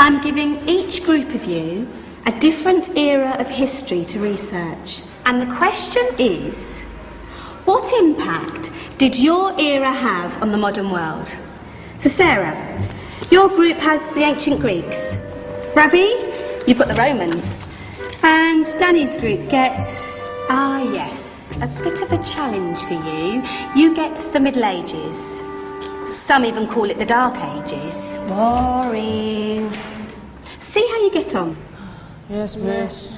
I'm giving each group of you a different era of history to research. And the question is, what impact did your era have on the modern world? So Sarah, your group has the ancient Greeks. Ravi, you've got the Romans. And Danny's group gets, yes, a bit of a challenge for you. You get the Middle Ages. Some even call it the Dark Ages. Boring. See how you get on. Yes, miss.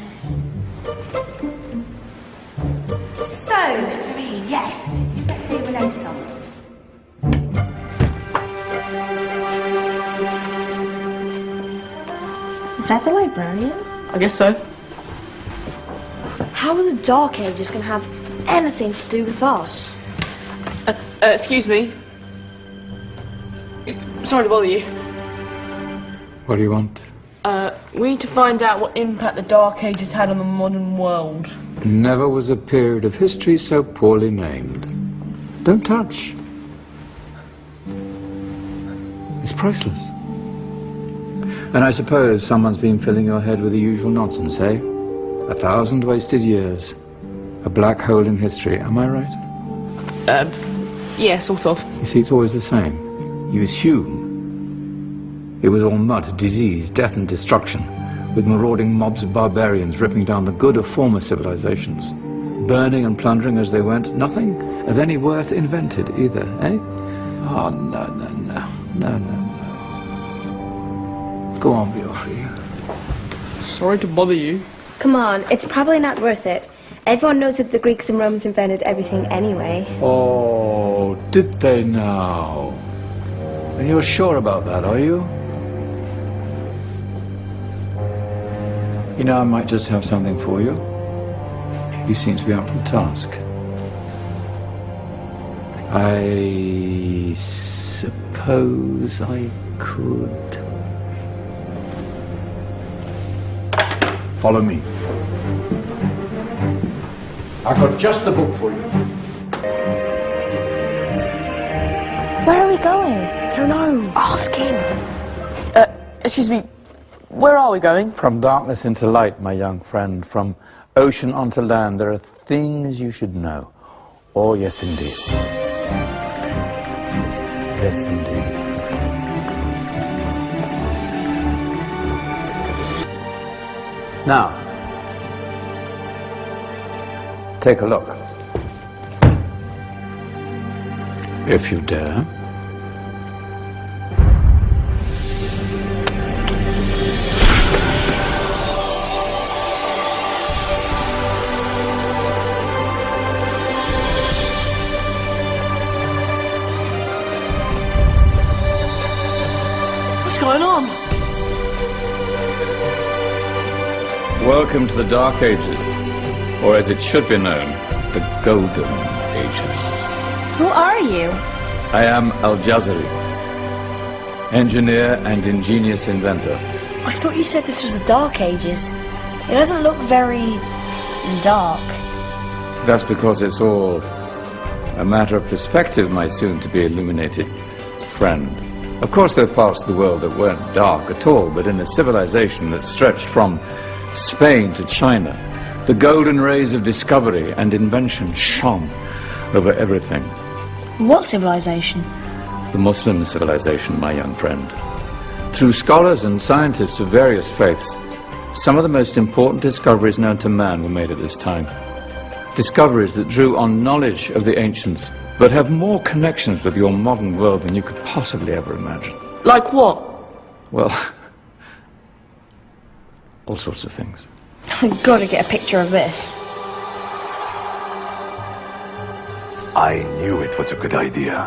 So, Serene, yes, you get the Renaissance. Is that the librarian? I guess so. How are the Dark Ages going to have anything to do with us? Excuse me. Sorry to bother you. What do you want? We need to find out what impact the Dark Ages had on the modern world. Never was a period of history so poorly named. Don't touch. It's priceless. And I suppose someone's been filling your head with the usual nonsense, eh? 1,000 wasted years. A black hole in history, am I right? Yeah, sort of. You see, it's always the same. You assume it was all mud, disease, death and destruction, with marauding mobs of barbarians ripping down the good of former civilizations, burning and plundering as they went. Nothing of any worth invented either, eh? Oh, no, no, no, no, no, no. Go on, be off for you. Sorry to bother you. Come on, it's probably not worth it. Everyone knows that the Greeks and Romans invented everything anyway. Oh, did they now? And you're sure about that, are you? You know, I might just have something for you. You seem to be up to the task. I suppose I could. Follow me. I've got just the book for you. Where are we going? I don't know. Ask him. Excuse me. Where are we going? From darkness into light, my young friend. From ocean onto land, there are things you should know. Oh, yes, indeed. Yes, indeed. Now, take a look. If you dare. What's going on? Welcome to the Dark Ages, or as it should be known, the Golden Ages. Who are you? I am Al-Jazari, engineer and ingenious inventor. I thought you said this was the Dark Ages. It doesn't look very dark. That's because it's all a matter of perspective, my soon-to-be illuminated friend. Of course, there are parts of the world that weren't dark at all, but in a civilization that stretched from Spain to China, the golden rays of discovery and invention shone over everything. What civilization? The Muslim civilization, my young friend. Through scholars and scientists of various faiths, some of the most important discoveries known to man were made at this time. Discoveries that drew on knowledge of the ancients, but have more connections with your modern world than you could possibly ever imagine. Like what? Well, all sorts of things. I've got to get a picture of this. I knew it was a good idea.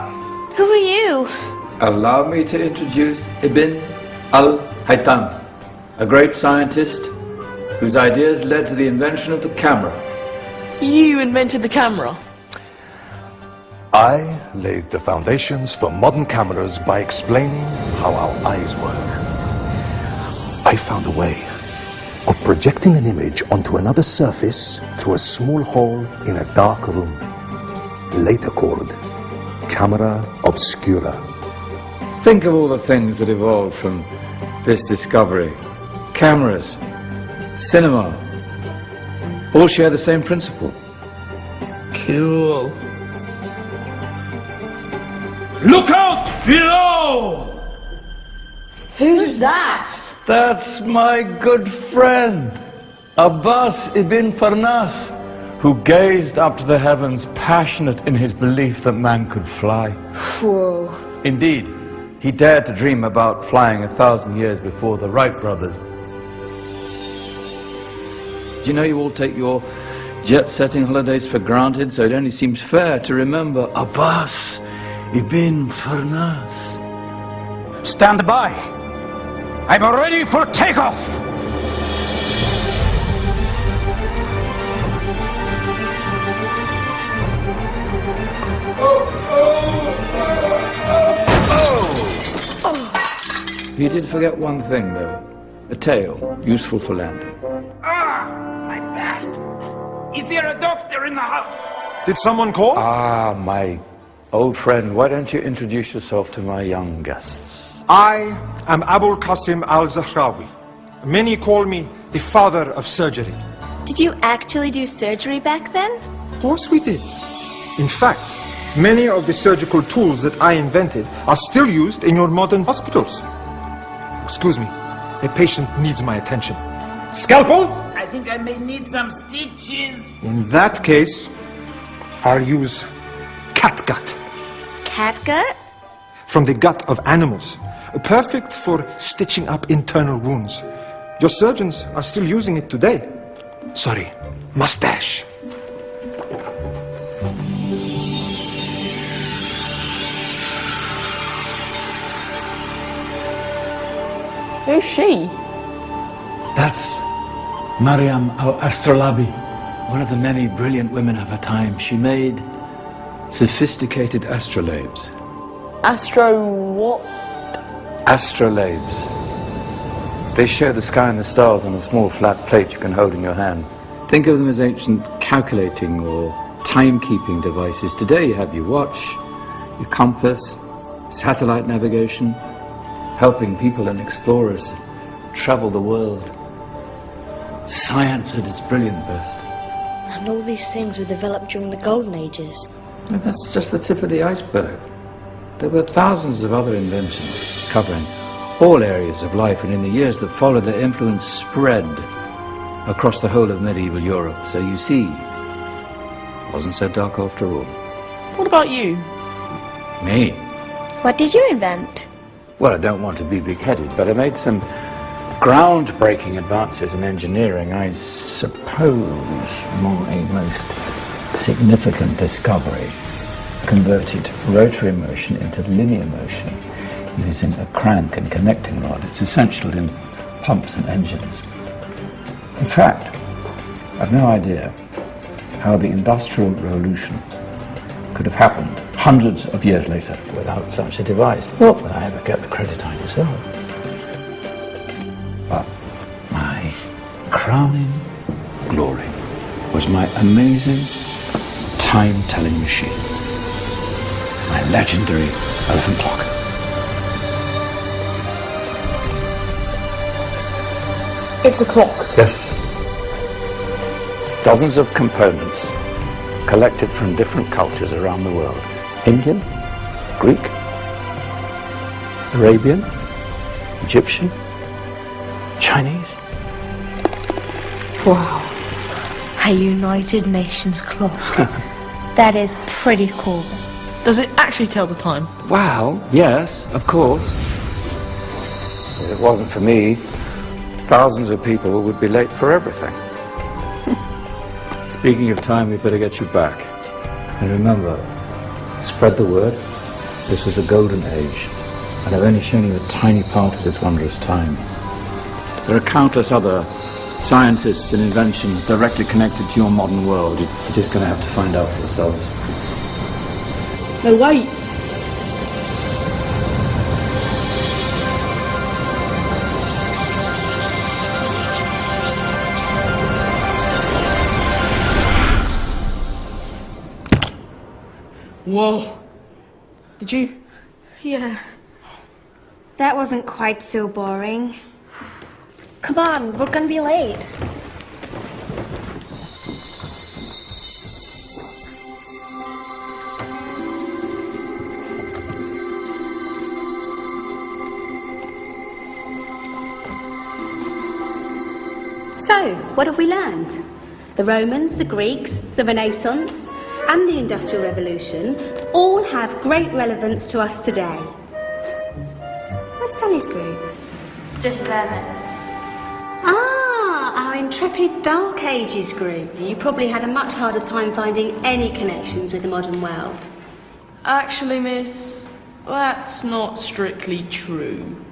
Who are you? Allow me to introduce Ibn al-Haytham, a great scientist whose ideas led to the invention of the camera. You invented the camera. I laid the foundations for modern cameras by explaining how our eyes work. I found a way of projecting an image onto another surface through a small hole in a dark room, later called camera obscura. Think of all the things that evolved from this discovery. Cameras, cinema, all share the same principle. Cool. Look out below! Who's that? That's my good friend, Abbas ibn Farnas, who gazed up to the heavens, passionate in his belief that man could fly. Whoa. Indeed, he dared to dream about flying 1,000 years before the Wright brothers. Do you know you all take your jet-setting holidays for granted, so it only seems fair to remember Abbas ibn Farnas. Stand by. I'm ready for takeoff. You did forget one thing, though. A tail, useful for landing. My back. Is there a doctor in the house? Did someone call? Ah, my old friend, why don't you introduce yourself to my young guests? I am Abul Qasim al-Zahrawi. Many call me the father of surgery. Did you actually do surgery back then? Of course we did. In fact, many of the surgical tools that I invented are still used in your modern hospitals. Excuse me, a patient needs my attention. Scalpel? I think I may need some stitches. In that case, I'll use catgut. Catgut? From the gut of animals. Perfect for stitching up internal wounds. Your surgeons are still using it today. Sorry, mustache. Who's she? That's Maryam al-Astrolabi, one of the many brilliant women of her time. She made sophisticated astrolabes. Astro what? Astrolabes. They show the sky and the stars on a small flat plate you can hold in your hand. Think of them as ancient calculating or timekeeping devices. Today you have your watch, your compass, satellite navigation, helping people and explorers travel the world. Science at its brilliant best. And all these things were developed during the Golden Ages. And that's just the tip of the iceberg. There were thousands of other inventions covering all areas of life, and in the years that followed, their influence spread across the whole of medieval Europe. So you see, it wasn't so dark after all. What about you? Me? What did you invent? Well, I don't want to be big-headed, but I made some groundbreaking advances in engineering. I suppose my most significant discovery converted rotary motion into linear motion using a crank and connecting rod. It's essential in pumps and engines. In fact, I've no idea how the Industrial Revolution could have happened hundreds of years later without such a device. Not that I ever get the credit I deserve. But my crowning glory was my amazing time-telling machine. My legendary elephant clock. It's a clock. Yes. Dozens of components collected from different cultures around the world. Indian, Greek, Arabian, Egyptian, Chinese. Wow. A United Nations clock. That is pretty cool. Does it actually tell the time? Well, yes, of course. If it wasn't for me, thousands of people would be late for everything. Speaking of time, we better get you back. And remember, spread the word. This was a golden age, and I've only shown you a tiny part of this wondrous time. There are countless other scientists and inventions directly connected to your modern world. You're just going to have to find out for yourselves. No, wait. Whoa. Did you? Yeah. That wasn't quite so boring. Come on, we're gonna be late. So, what have we learned? The Romans, the Greeks, the Renaissance, and the Industrial Revolution all have great relevance to us today. Where's Danny's group? Just there, miss. Ah, our intrepid Dark Ages group. You probably had a much harder time finding any connections with the modern world. Actually, miss, that's not strictly true.